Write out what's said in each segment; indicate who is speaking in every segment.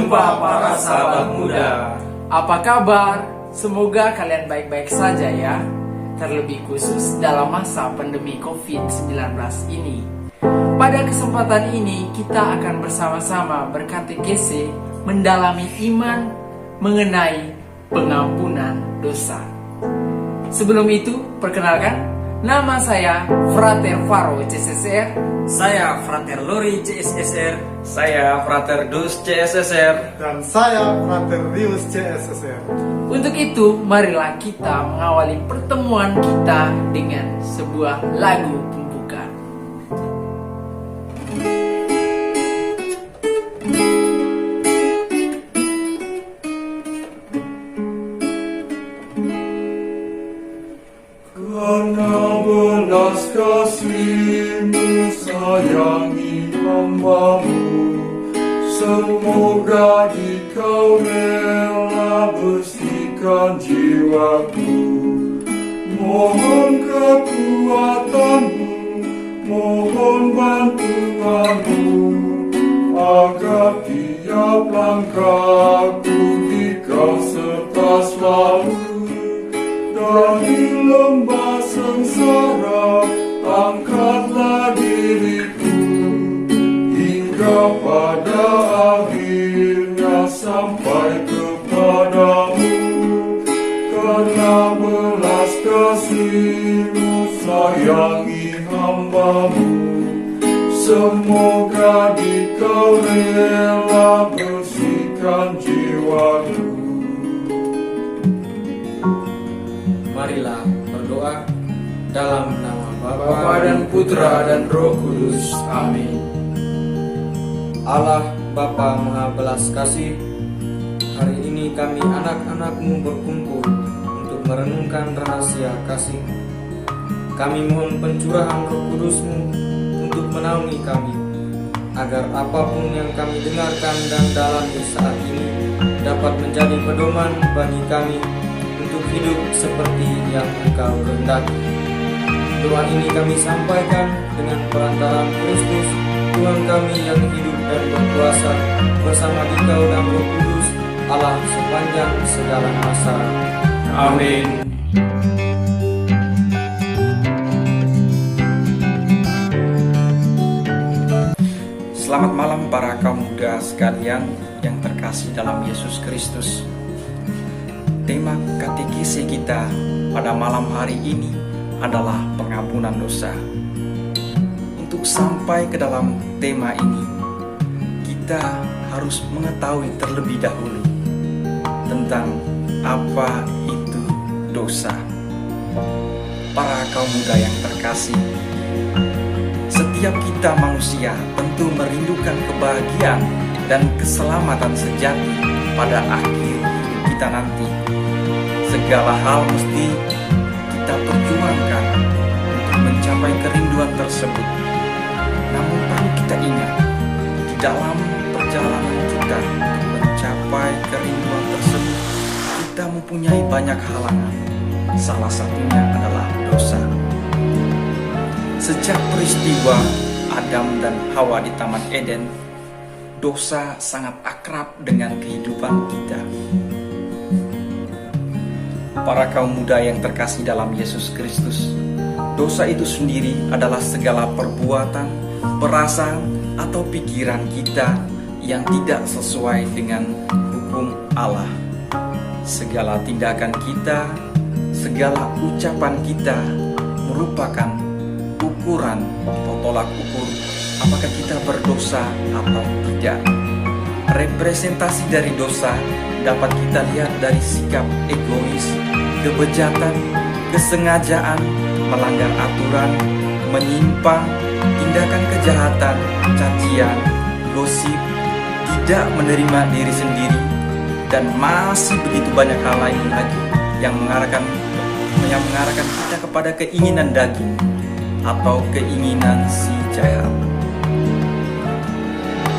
Speaker 1: Jumpa para sahabat muda.
Speaker 2: Apa kabar? Semoga kalian baik-baik saja ya. Terlebih khusus dalam masa pandemi COVID-19 ini. Pada kesempatan ini kita akan bersama-sama berkatekese mendalami iman mengenai pengampunan dosa. Sebelum itu, perkenalkan, nama saya Frater Faro CSSR.
Speaker 1: Saya Frater Lori CSSR. Saya Frater Dus CSSR.
Speaker 3: Dan saya Frater Rius CSSR.
Speaker 2: Untuk itu, marilah kita mengawali pertemuan kita dengan sebuah lagu pembuka.
Speaker 3: Karena belas kasih-Mu sayangi hamba-Mu, semoga Dikau rela bersihkan jiwaku. Mohon kekuatan-Mu, mohon bantuan-Mu, agar tiap langkahku Dikau serta selalu. Dari lembah sengsara, angkatlah diriku, hingga pada akhirnya sampai kepadamu. Karena belas kasih-Mu sayangi hamba-Mu, semoga Dikau rela bersihkan jiwaku.
Speaker 1: Marilah berdoa dalam nama
Speaker 2: Bapa dan Putra dan Roh Kudus. Amin.
Speaker 1: Allah Bapa Maha Belas Kasih, hari ini kami anak-anak-Mu berkumpul untuk merenungkan rahasia kasih. Kami mohon pencurahan Roh Kudus-Mu untuk menaungi kami, agar apapun yang kami dengarkan dan dalami saat ini dapat menjadi pedoman bagi kami untuk hidup seperti yang Engkau kehendaki. Doa ini kami sampaikan dengan perantaraan Kristus, Tuhan kami yang hidup dan berkuasa, bersama Dikau dan Roh Kudus, Allah sepanjang segala masa.
Speaker 2: Amin.
Speaker 4: Selamat malam para kaum muda sekalian yang terkasih dalam Yesus Kristus. Tema katekese kita pada malam hari ini adalah pengampunan dosa. Untuk sampai ke dalam tema ini, kita harus mengetahui terlebih dahulu tentang apa itu dosa. Para kaum muda yang terkasih, setiap kita manusia tentu merindukan kebahagiaan dan keselamatan sejati pada akhir hidup kita nanti. Segala hal mesti kita perjuangkan untuk mencapai kerinduan tersebut. Namun perlu kita ingat, di dalam perjalanan kita untuk mencapai kerinduan tersebut, kita mempunyai banyak halangan. Salah satunya adalah dosa. Sejak peristiwa Adam dan Hawa di Taman Eden, dosa sangat akrab dengan kehidupan kita. Para kaum muda yang terkasih dalam Yesus Kristus, dosa itu sendiri adalah segala perbuatan, perasaan, atau pikiran kita yang tidak sesuai dengan hukum Allah. Segala tindakan kita, segala ucapan kita merupakan ukuran atau tolak ukur apakah kita berdosa atau tidak. Representasi dari dosa dapat kita lihat dari sikap egois, kebejatan, kesengajaan, melanggar aturan, menyimpang, tindakan kejahatan, cacian, gosip, tidak menerima diri sendiri, dan masih begitu banyak hal lain lagi yang mengarahkan kita kepada keinginan daging atau keinginan si jahat.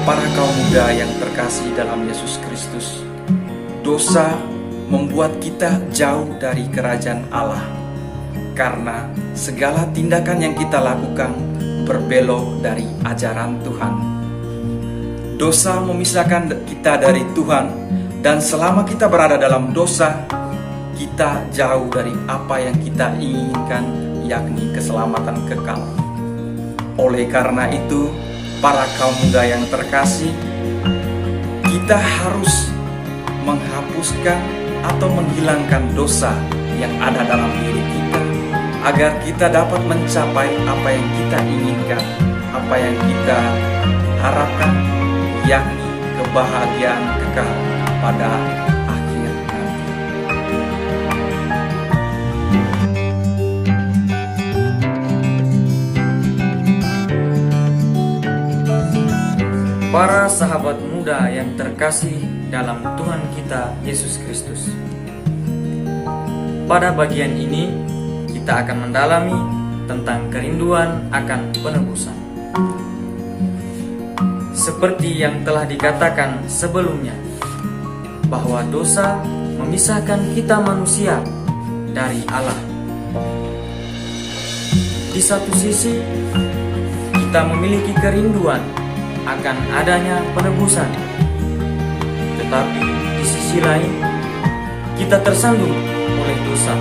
Speaker 4: Para kaum muda yang terkasih dalam Yesus Kristus, dosa membuat kita jauh dari kerajaan Allah, karena segala tindakan yang kita lakukan berbelok dari ajaran Tuhan. Dosa memisahkan kita dari Tuhan, dan selama kita berada dalam dosa, kita jauh dari apa yang kita inginkan, yakni keselamatan kekal. Oleh karena itu, para kaum muda yang terkasih, kita harus menghapuskan atau menghilangkan dosa yang ada dalam diri kita, agar kita dapat mencapai apa yang kita inginkan, apa yang kita harapkan, yakni kebahagiaan kekal pada akhir nanti.
Speaker 1: Para sahabat muda yang terkasih dalam Tuhan kita Yesus Kristus, pada bagian ini kita akan mendalami tentang kerinduan akan penebusan. Seperti yang telah dikatakan sebelumnya, bahwa dosa memisahkan kita manusia dari Allah. Di satu sisi, kita memiliki kerinduan akan adanya penebusan, tetapi di sisi lain, kita tersandung oleh dosa.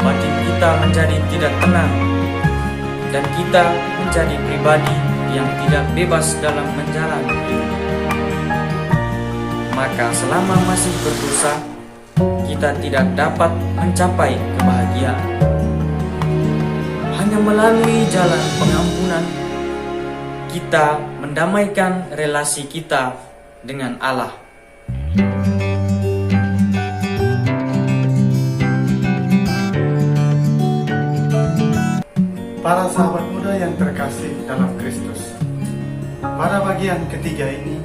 Speaker 1: Batin kita menjadi tidak tenang, dan kita menjadi pribadi yang tidak bebas dalam menjalani hidup. Maka selama masih berdosa, kita tidak dapat mencapai kebahagiaan. Hanya melalui jalan pengampunan, kita mendamaikan relasi kita dengan Allah.
Speaker 5: Para sahabat muda yang terkasih dalam Kristus, pada bagian ketiga ini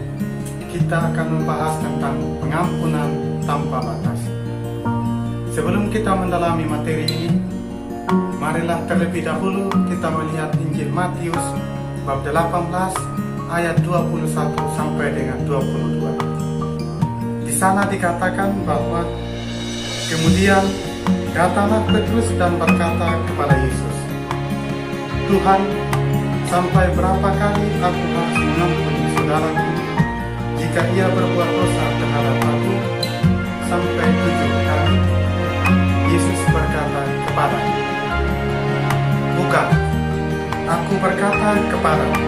Speaker 5: kita akan membahas tentang pengampunan tanpa batas. Sebelum kita mendalami materi ini, marilah terlebih dahulu kita melihat Injil Matius bab 18 ayat 21 sampai dengan 22. Di sana dikatakan bahwa kemudian datanglah Petrus dan berkata kepada Yesus, "Tuhan, sampai berapa kali aku harus mengampuni saudaraku jika ia berbuat dosa terhadap aku? Sampai 7 kali?" Yesus berkata kepadanya, "Bukan, aku berkata kepadamu,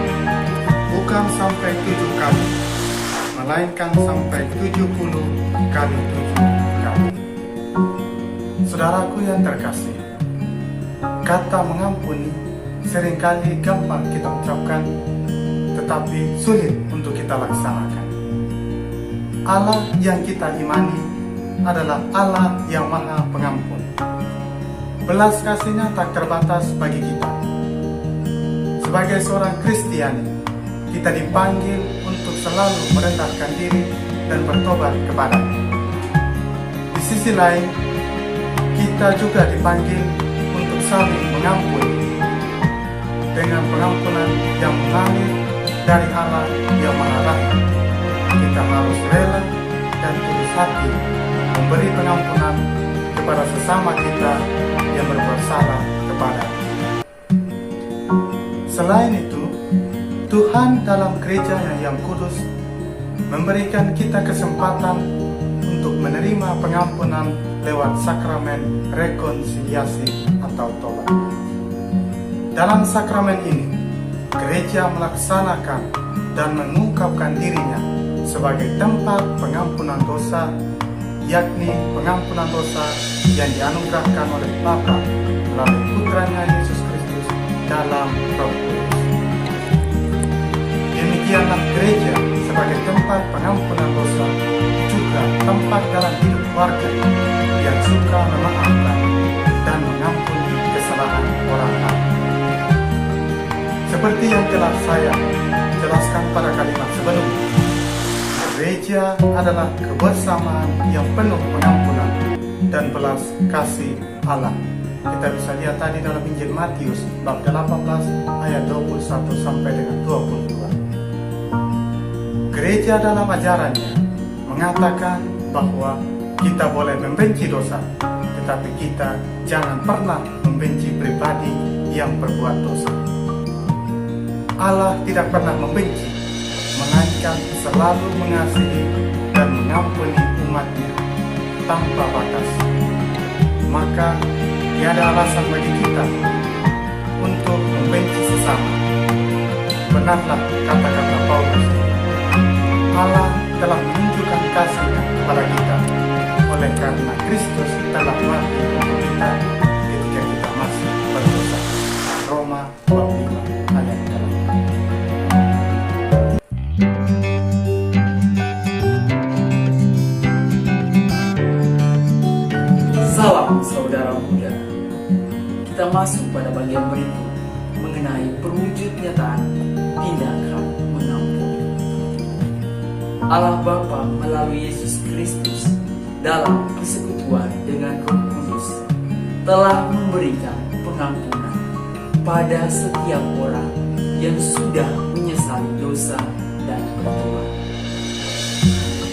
Speaker 5: bukan sampai 7 kali, melainkan sampai 70 kali 7 kali." Saudaraku yang terkasih, kata mengampuni seringkali gampang kita ucapkan, tetapi sulit untuk kita laksanakan. Allah yang kita imani adalah Allah yang Maha Pengampun. Belas kasih-Nya tak terbatas bagi kita. Sebagai seorang Kristiani, kita dipanggil untuk selalu merendahkan diri dan bertobat kepada-Nya. Di sisi lain, kita juga dipanggil untuk saling mengampuni dengan pengampunan yang mengalir dari Allah yang Maha Rahim. Kita harus rela dan tulus hati memberi pengampunan kepada sesama kita yang berbuat salah kepada. Selain itu, Tuhan dalam gerejanya yang kudus memberikan kita kesempatan untuk menerima pengampunan lewat sakramen rekonsiliasi atau tobat. Dalam sakramen ini, gereja melaksanakan dan mengungkapkan dirinya sebagai tempat pengampunan dosa, yakni pengampunan dosa yang dianugerahkan oleh Bapa melalui Putranya Yesus Kristus dalam Roh Kudus. Demikianlah gereja sebagai tempat pengampunan dosa juga tempat dalam hidup warga yang suka memaafkan dan mengampuni kesalahan orang lain. Seperti yang telah saya jelaskan pada kalimat sebelumnya, gereja adalah kebersamaan yang penuh pengampunan dan belas kasih Allah. Kita bisa lihat tadi dalam Injil Matius bab 18 ayat 21 sampai dengan 22. Gereja dalam ajarannya mengatakan bahwa kita boleh membenci dosa, tetapi kita jangan pernah membenci pribadi yang berbuat dosa. Allah tidak pernah membenci, mengancam selalu mengasihi dan mengampuni umatnya tanpa batas. Maka tiada alasan bagi kita untuk membenci sesama. Benarlah kata-kata Paulus, Allah telah menunjukkan kasih-Nya kepada kita oleh karena Kristus telah mati untuk kita ketika kita masih berdosa. Roma bab 5 ayat
Speaker 2: 8. Salam saudara muda. Kita masuk pada bagian berikut mengenai perwujud nyataan tindakan mengampuni. Allah Bapa melalui Yesus Kristus dalam persekutuan dengan Roh Kudus telah memberikan pengampunan pada setiap orang yang sudah menyesali dosa dan bertobat.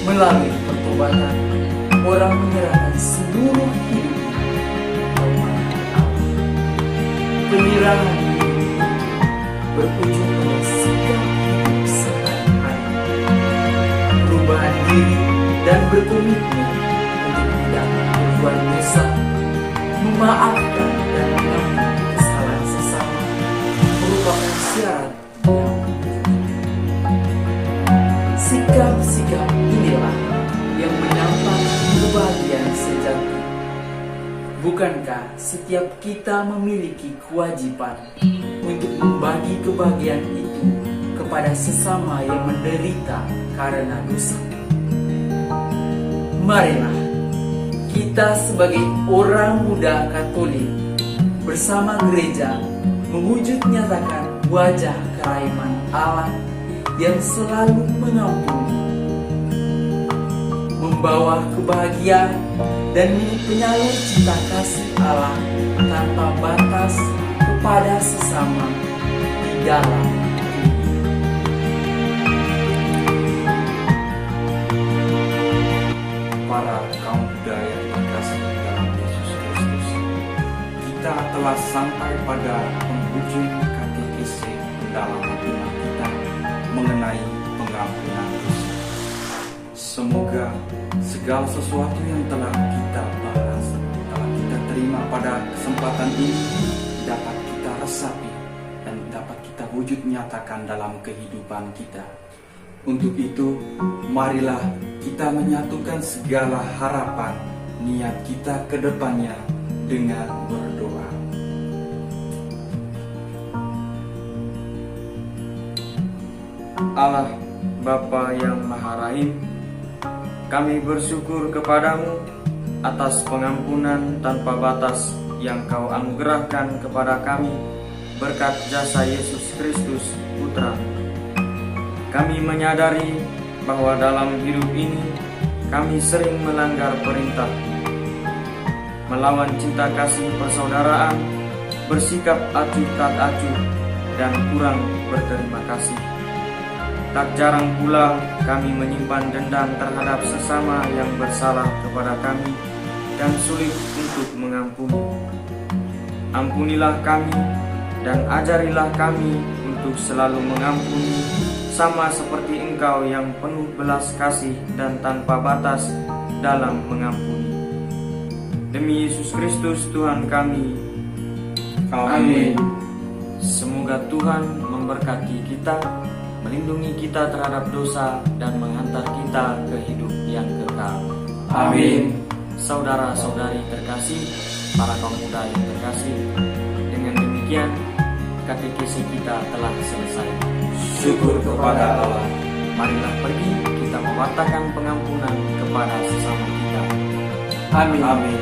Speaker 2: Melalui pertobatan, orang menyerahkan seluruh hidupnya kepada Allah. Penyerahan hidup berujung pada sikap hidup sehari-hari, perubahan diri dan berkomitmen untuk tidak berbuat dosa, memaafkan dan mengampuni kesalahan sesama merupakan syarat yang penting. Sikap-sikap inilah yang menampakkan kebahagiaan sejati. Bukankah setiap kita memiliki kewajiban untuk membagi kebahagiaan itu kepada sesama yang menderita karena dosa? Marilah kita sebagai orang muda Katolik bersama gereja mewujud nyatakan wajah kerahiman Allah yang selalu mengampuni, membawa kebahagiaan dan penyalur cinta kasih Allah tanpa batas kepada sesama di dalam
Speaker 4: Para kaum muda yang terkasih dalam Yesus Kristus, kita telah sampai pada penghujung katekese pendalaman iman kita mengenai pengampunan dosa. Semoga segala sesuatu yang telah kita bahas, telah kita terima pada kesempatan ini dapat kita resapi dan dapat kita wujud nyatakan dalam kehidupan kita. Untuk itu, marilah kita menyatukan segala harapan niat kita ke depannya dengan berdoa.
Speaker 1: Allah Bapa yang Maha Rahim, kami bersyukur kepadamu atas pengampunan tanpa batas yang Kau anugerahkan kepada kami berkat jasa Yesus Kristus Putra. Kami menyadari bahwa dalam hidup ini kami sering melanggar perintah, melawan cinta kasih persaudaraan, bersikap acuh tak acuh, dan kurang berterima kasih. Tak jarang pula kami menyimpan dendam terhadap sesama yang bersalah kepada kami dan sulit untuk mengampuni. Ampunilah kami dan ajarilah kami untuk selalu mengampuni, sama seperti Engkau yang penuh belas kasih dan tanpa batas dalam mengampuni. Demi Yesus Kristus Tuhan kami.
Speaker 3: Amin.
Speaker 1: Semoga Tuhan memberkati kita, melindungi kita terhadap dosa, dan menghantar kita ke hidup yang kekal.
Speaker 3: Amin.
Speaker 1: Saudara-saudari terkasih, para kaum muda yang terkasih, dengan demikian katekese kita telah selesai.
Speaker 3: Syukur kepada Allah.
Speaker 1: Marilah pergi kita mewartakan pengampunan kepada sesama kita.
Speaker 2: Amin.
Speaker 3: Amin.